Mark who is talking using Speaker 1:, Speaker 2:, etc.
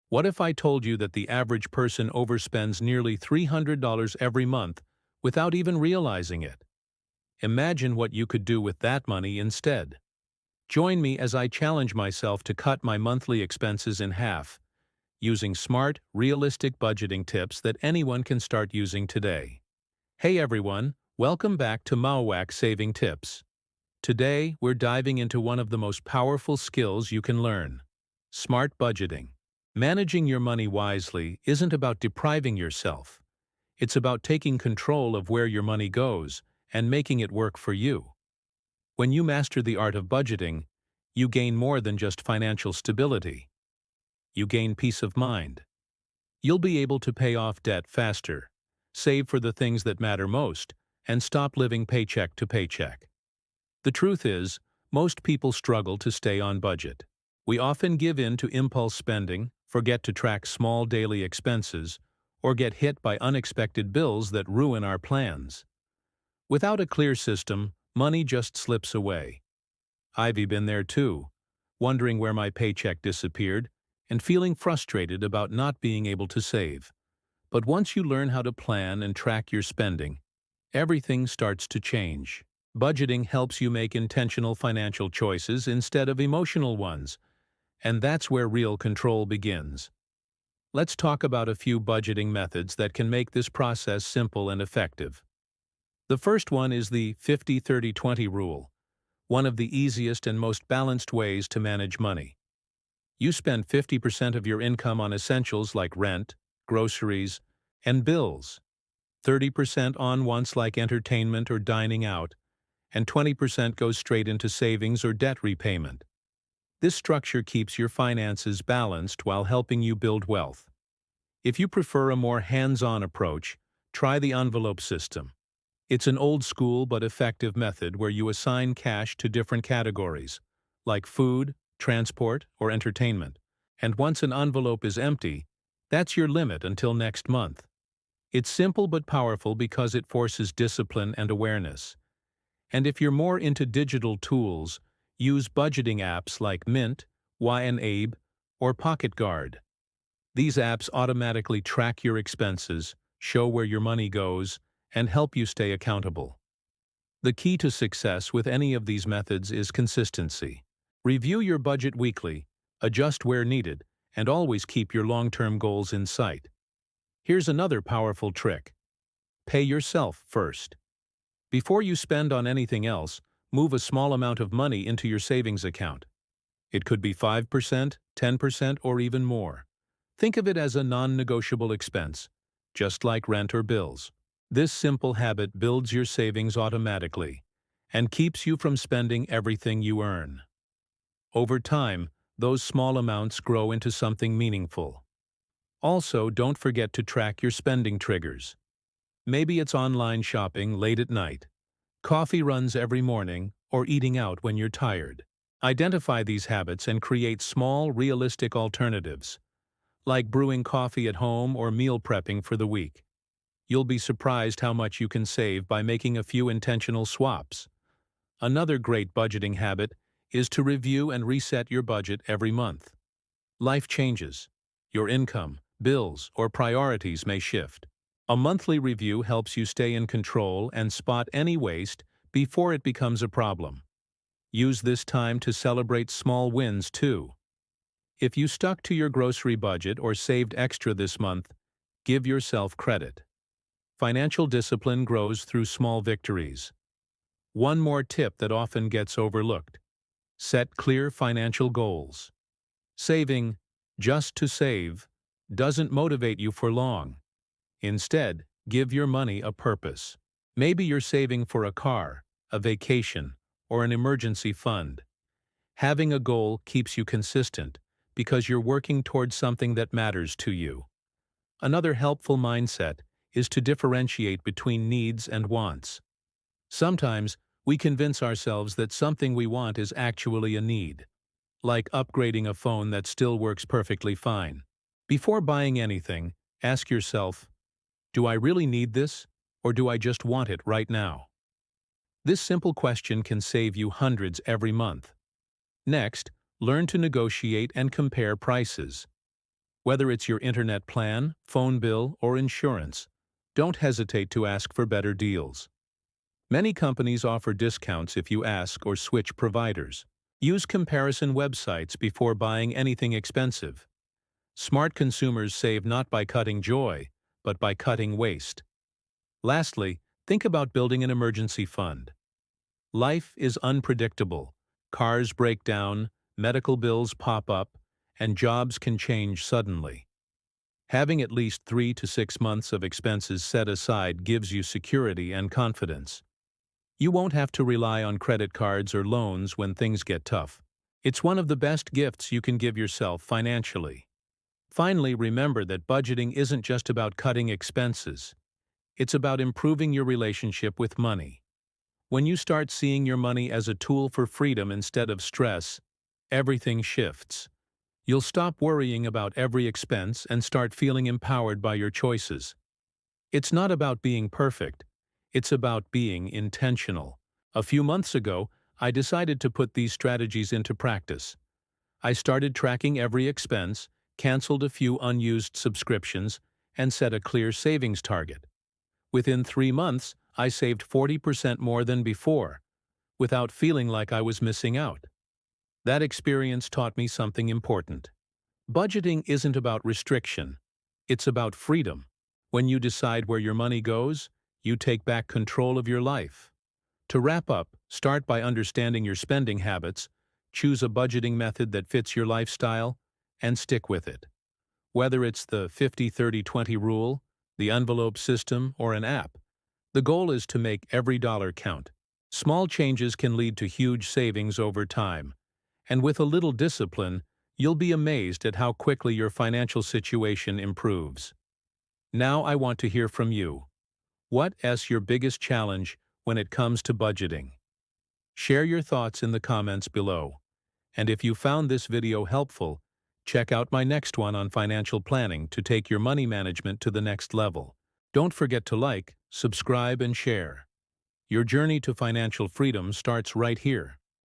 Speaker 1: What if I told you that the average person overspends nearly $300 every month without even realizing it? Imagine what you could do with that money instead. Join me as I challenge myself to cut my monthly expenses in half, using smart, realistic budgeting tips that anyone can start using today. Hey everyone, welcome back to Mauuak Saving Tips. Today, we're diving into one of the most powerful skills you can learn: smart budgeting. Managing your money wisely isn't about depriving yourself. It's about taking control of where your money goes and making it work for you. When you master the art of budgeting, you gain more than just financial stability. You gain peace of mind. You'll be able to pay off debt faster, save for the things that matter most, and stop living paycheck to paycheck. The truth is, most people struggle to stay on budget. We often give in to impulse spending, forget to track small daily expenses, or get hit by unexpected bills that ruin our plans. Without a clear system, money just slips away. I've been there too, wondering where my paycheck disappeared and feeling frustrated about not being able to save. But once you learn how to plan and track your spending, everything starts to change. Budgeting helps you make intentional financial choices instead of emotional ones, and that's where real control begins. Let's talk about a few budgeting methods that can make this process simple and effective. The first one is the 50-30-20 rule, one of the easiest and most balanced ways to manage money. You spend 50% of your income on essentials like rent, groceries, and bills, 30% on wants like entertainment or dining out, and 20% goes straight into savings or debt repayment. This structure keeps your finances balanced while helping you build wealth. If you prefer a more hands-on approach, try the envelope system. It's an old-school but effective method where you assign cash to different categories, like food, transport, or entertainment, and once an envelope is empty, that's your limit until next month. It's simple but powerful because it forces discipline and awareness. And if you're more into digital tools, use budgeting apps like Mint, Y&Abe, or Pocket Guard. These apps automatically track your expenses, show where your money goes, and help you stay accountable. The key to success with any of these methods is consistency. Review your budget weekly, adjust where needed, and always keep your long-term goals in sight. Here's another powerful trick: pay yourself first. Before you spend on anything else, move a small amount of money into your savings account. It could be 5%, 10%, or even more. Think of it as a non-negotiable expense, just like rent or bills. This simple habit builds your savings automatically and keeps you from spending everything you earn. Over time, those small amounts grow into something meaningful. Also, don't forget to track your spending triggers. Maybe it's online shopping late at night, coffee runs every morning, or eating out when you're tired. Identify these habits and create small, realistic alternatives, like brewing coffee at home or meal prepping for the week. You'll be surprised how much you can save by making a few intentional swaps. Another great budgeting habit is to review and reset your budget every month. Life changes. Your income, bills, or priorities may shift. A monthly review helps you stay in control and spot any waste before it becomes a problem. Use this time to celebrate small wins too. If you stuck to your grocery budget or saved extra this month, give yourself credit. Financial discipline grows through small victories. One more tip that often gets overlooked: set clear financial goals. Saving just to save doesn't motivate you for long. Instead, give your money a purpose. Maybe you're saving for a car, a vacation, or an emergency fund. Having a goal keeps you consistent because you're working towards something that matters to you. Another helpful mindset is to differentiate between needs and wants. Sometimes, we convince ourselves that something we want is actually a need, like upgrading a phone that still works perfectly fine. Before buying anything, ask yourself, do I really need this, or do I just want it right now? This simple question can save you hundreds every month. Next, learn to negotiate and compare prices. Whether it's your internet plan, phone bill, or insurance, don't hesitate to ask for better deals. Many companies offer discounts if you ask or switch providers. Use comparison websites before buying anything expensive. Smart consumers save not by cutting joy, but by cutting waste. Lastly, think about building an emergency fund. Life is unpredictable. Cars break down, medical bills pop up, and jobs can change suddenly. Having at least 3 to 6 months of expenses set aside gives you security and confidence. You won't have to rely on credit cards or loans when things get tough. It's one of the best gifts you can give yourself financially. Finally, remember that budgeting isn't just about cutting expenses. It's about improving your relationship with money. When you start seeing your money as a tool for freedom instead of stress, everything shifts. You'll stop worrying about every expense and start feeling empowered by your choices. It's not about being perfect. It's about being intentional. A few months ago, I decided to put these strategies into practice. I started tracking every expense, canceled a few unused subscriptions, and set a clear savings target. Within 3 months, I saved 40% more than before, without feeling like I was missing out. That experience taught me something important. Budgeting isn't about restriction. It's about freedom. When you decide where your money goes, you take back control of your life. To wrap up, start by understanding your spending habits, choose a budgeting method that fits your lifestyle, and stick with it. Whether it's the 50-30-20 rule, the envelope system, or an app, the goal is to make every dollar count. Small changes can lead to huge savings over time, and with a little discipline, you'll be amazed at how quickly your financial situation improves. Now I want to hear from you. What's your biggest challenge when it comes to budgeting? Share your thoughts in the comments below. And if you found this video helpful, check out my next one on financial planning to take your money management to the next level. Don't forget to like, subscribe, and share. Your journey to financial freedom starts right here.